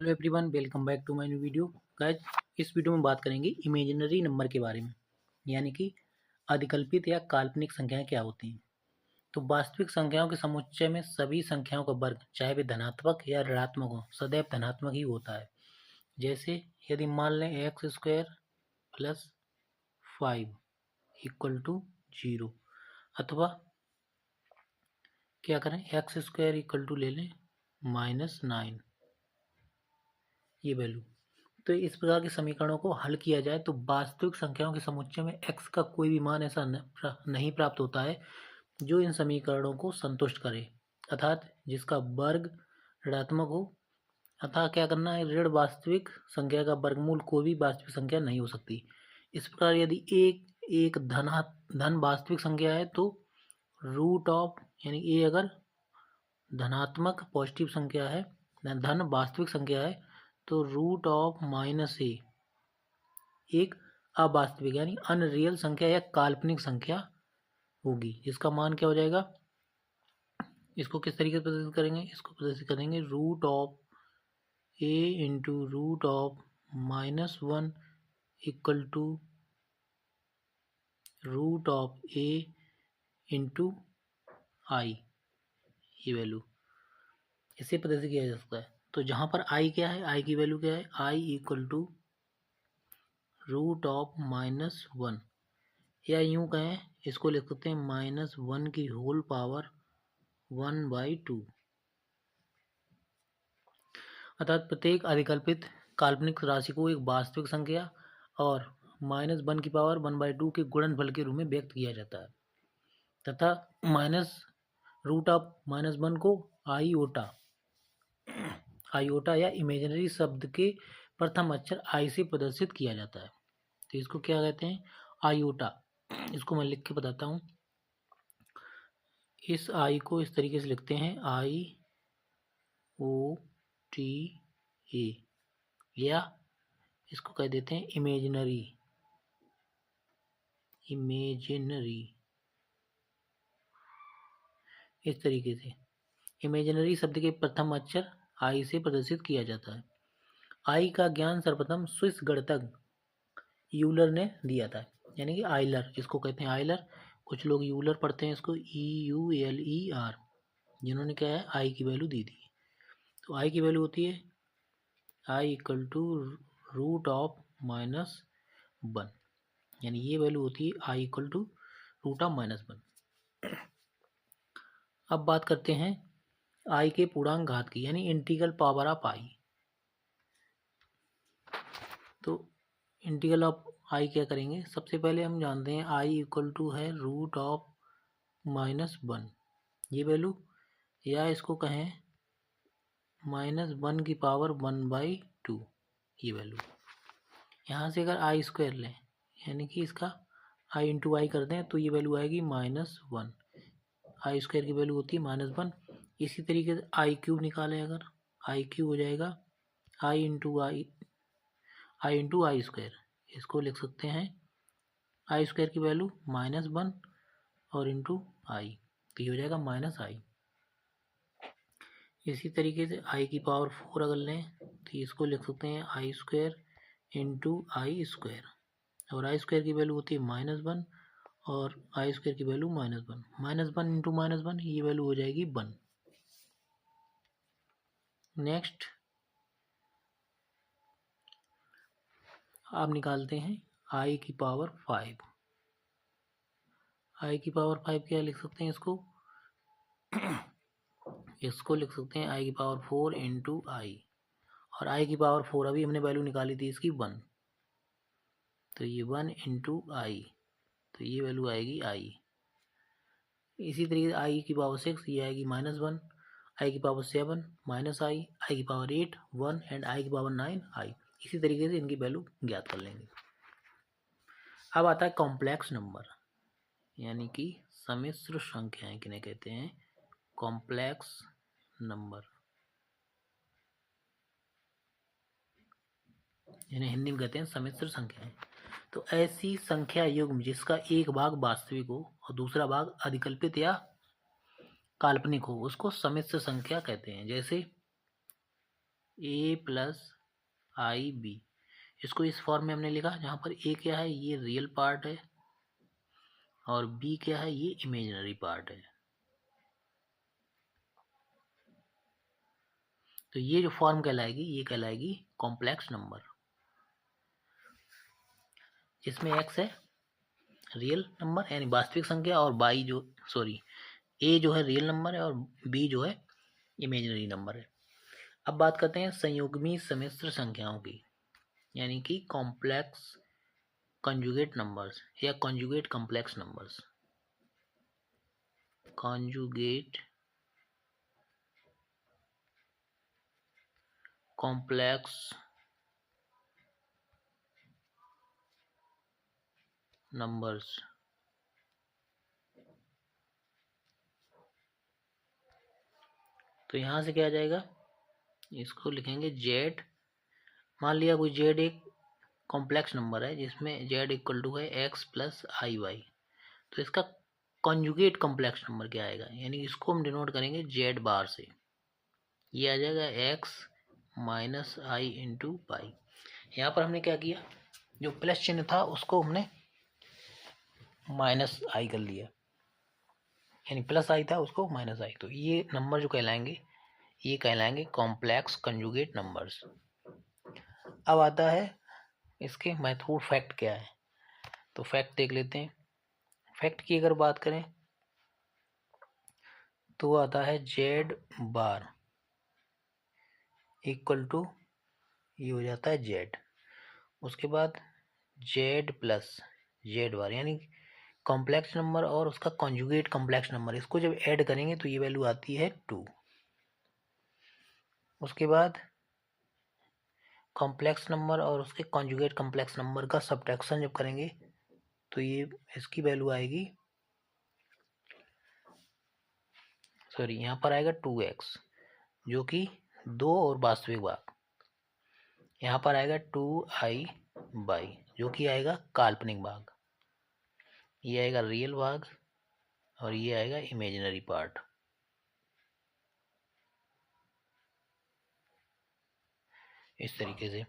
Hello everyone, welcome back to my new video. Guys, इस video में बात करेंगे इमेजिनरी नंबर के बारे में, यानी कि अधिकल्पित या काल्पनिक संख्याएं क्या होती हैं। तो वास्तविक संख्याओं के समुच्चय में सभी संख्याओं का वर्ग, चाहे वे धनात्मक या ऋणात्मक हो, सदैव धनात्मक ही होता है। जैसे यदि मान लें x square plus 5 equal to 0, अथवा क्या करें, एक्स स्क्वायर इक्वल टू ले लें -9, ये वैल्यू। तो इस प्रकार के समीकरणों को हल किया जाए तो वास्तविक संख्याओं के समुच्चय में x का कोई भी मान ऐसा नहीं प्राप्त होता है जो इन समीकरणों को संतुष्ट करे, अर्थात जिसका वर्ग ऋणात्मक हो। अतः क्या करना है, ऋण वास्तविक संख्या का वर्गमूल कोई भी वास्तविक संख्या नहीं हो सकती। इस प्रकार यदि एक धन वास्तविक संख्या है तो रूट ऑफ, यानी ए अगर धनात्मक पॉजिटिव संख्या है, धन वास्तविक संख्या है, तो रूट ऑफ -a एक अवास्तविक यानी अनरियल संख्या या काल्पनिक संख्या होगी। इसका मान क्या हो जाएगा, इसको किस तरीके से प्रदर्शित करेंगे, इसको प्रदर्शित करेंगे root of a into root of -1 equal to root of a into I, ये वैल्यू इसे प्रदर्शित किया जा सकता है। तो जहाँ पर i क्या है, i की वैल्यू क्या है, i equal to root of -1, या यूं कहें, इसको लिख सकते हैं -1 की होल पावर 1/2। अर्थात प्रत्येक अधिकल्पित काल्पनिक राशि को एक वास्तविक संख्या और -1 की पावर 1/2 के गुणनफल के रूप में व्यक्त किया जाता है, तथा रूट ऑफ -1 को आईओटा या इमेजिनरी शब्द के प्रथम अक्षर आई से प्रदर्शित किया जाता है। तो इसको क्या कहते हैं, आईओटा। इसको मैं लिख के बताता हूँ। इस आई को इस तरीके से लिखते हैं, IOTA, या इसको कह देते हैं इमेजिनरी। इस तरीके से इमेजिनरी शब्द के प्रथम अक्षर आई से प्रदर्शित किया जाता है। आई का ज्ञान सर्वप्रथम स्विस गणितज्ञ यूलर ने दिया था, यानी कि आइलर, इसको कहते हैं आइलर। कुछ लोग यूलर पढ़ते हैं इसको, EULER, जिन्होंने क्या है, आई की वैल्यू दी थी। तो आई की वैल्यू होती है I equal to root of -1, यानी ये वैल्यू होती है I equal to root of -1। अब बात करते हैं आई के पूर्णांक घात की, यानी इंटीग्रल पावर ऑफ आई। तो इंटीग्रल ऑफ आई क्या करेंगे, सबसे पहले हम जानते हैं आई इक्वल टू है रूट ऑफ -1, ये वैल्यू, या इसको कहें -1 की पावर 1/2, ये वैल्यू। यहाँ से अगर आई स्क्वायर लें, यानी कि इसका आई इंटू आई कर दें, तो ये वैल्यू आएगी -1। आई स्क्वायर की वैल्यू होती है -1। इसी तरीके से आई क्यूब निकालें, अगर आई क्यूब हो जाएगा आई इंटू आई स्क्वायर। इसको लिख सकते हैं आई स्क्वायर की वैल्यू -1 और इंटू आई, तो ये हो जाएगा -i। इसी तरीके से आई की पावर 4 अगर लें, तो इसको लिख सकते हैं आई स्क्वायर इंटू आई स्क्वायर, और आई स्क्वायर की वैल्यू होती है -1 और आई स्क्वायर की वैल्यू -1। -1 इंटू -1, ये वैल्यू हो जाएगी 1। नेक्स्ट आप निकालते हैं आई की पावर 5। आई की पावर 5 क्या लिख सकते हैं, इसको लिख सकते हैं आई की पावर 4 इंटू आई, और आई की पावर 4 अभी हमने वैल्यू निकाली थी इसकी 1, तो ये 1 इंटू आई, तो ये वैल्यू आएगी आई। इसी तरीके से आई की पावर 6, ये आएगी -1, आई की पावर 7 -आई, आई की पावर 8 1, एंड आई की पावर 9 आई। इसी तरीके से इनकी वैल्यू ज्ञात कर लेंगे। अब आता है कॉम्प्लेक्स नंबर, यानी कि सम्मिश्र संख्याएं किन्हें कहते हैं, कॉम्प्लेक्स नंबर, जिन्हें हिंदी में कहते हैं सम्मिश्र संख्याएं। तो ऐसी संख्या युग्म जिसका एक भाग वास्तविक हो और दूसरा भाग अधिकल्पित या काल्पनिक हो, उसको सम्मिश्र संख्या कहते हैं। जैसे ए प्लस आई बी। इसको इस फॉर्म में हमने लिखा जहाँ पर ए क्या है, ये रियल पार्ट है, और बी क्या है, ये इमेजिनरी पार्ट है। तो ये जो फॉर्म कहलाएगी ये कहलाएगी कॉम्प्लेक्स नंबर, जिसमें एक्स है रियल नंबर यानी वास्तविक संख्या, और बाई जो ए जो है रियल नंबर है, और बी जो है इमेजिनरी नंबर है। अब बात करते हैं संयुग्मी सम्मिश्र संख्याओं की, यानी कि कॉम्प्लेक्स कॉन्जुगेट नंबर्स या conjugate complex numbers. Conjugate complex numbers. तो यहां से क्या आ जाएगा, इसको लिखेंगे जेड। मान लिया कोई जेड एक कॉम्प्लेक्स नंबर है जिसमें जेड इक्वल टू है एक्स प्लस आई वाई, तो इसका कॉन्जुगेट कॉम्प्लेक्स नंबर क्या आएगा, यानी इसको हम डिनोट करेंगे जेड बार से। ये आ जाएगा एक्स माइनस आई इंटू पाई। यहाँ पर हमने क्या किया, जो प्लस चिन्ह था उसको हमने माइनस आई कर लिया, यानी प्लस आई था उसको माइनस आई। तो ये नंबर जो कहलाएंगे ये कहलाएंगे कॉम्प्लेक्स कंजुगेट नंबर्स। अब आता है इसके मैथड फैक्ट क्या है, तो फैक्ट देख लेते हैं। फैक्ट की अगर बात करें तो आता है जेड बार इक्वल टू, ये हो जाता है जेड, उसके बाद जेड प्लस जेड बार, यानी कॉम्प्लेक्स नंबर और उसका कॉन्जुगेट कॉम्प्लेक्स नंबर, इसको जब ऐड करेंगे तो ये वैल्यू आती है 2। उसके बाद कॉम्प्लेक्स नंबर और उसके कॉन्जुगेट कॉम्प्लेक्स नंबर का सब्ट्रैक्शन जब करेंगे तो ये इसकी वैल्यू आएगी, यहाँ पर आएगा 2x जो कि 2 और वास्तविक भाग, यहाँ पर आएगा 2i बाई जो कि आएगा काल्पनिक भाग, ये आएगा रियल भाग, और ये आएगा इमेजिनरी पार्ट। इस तरीके से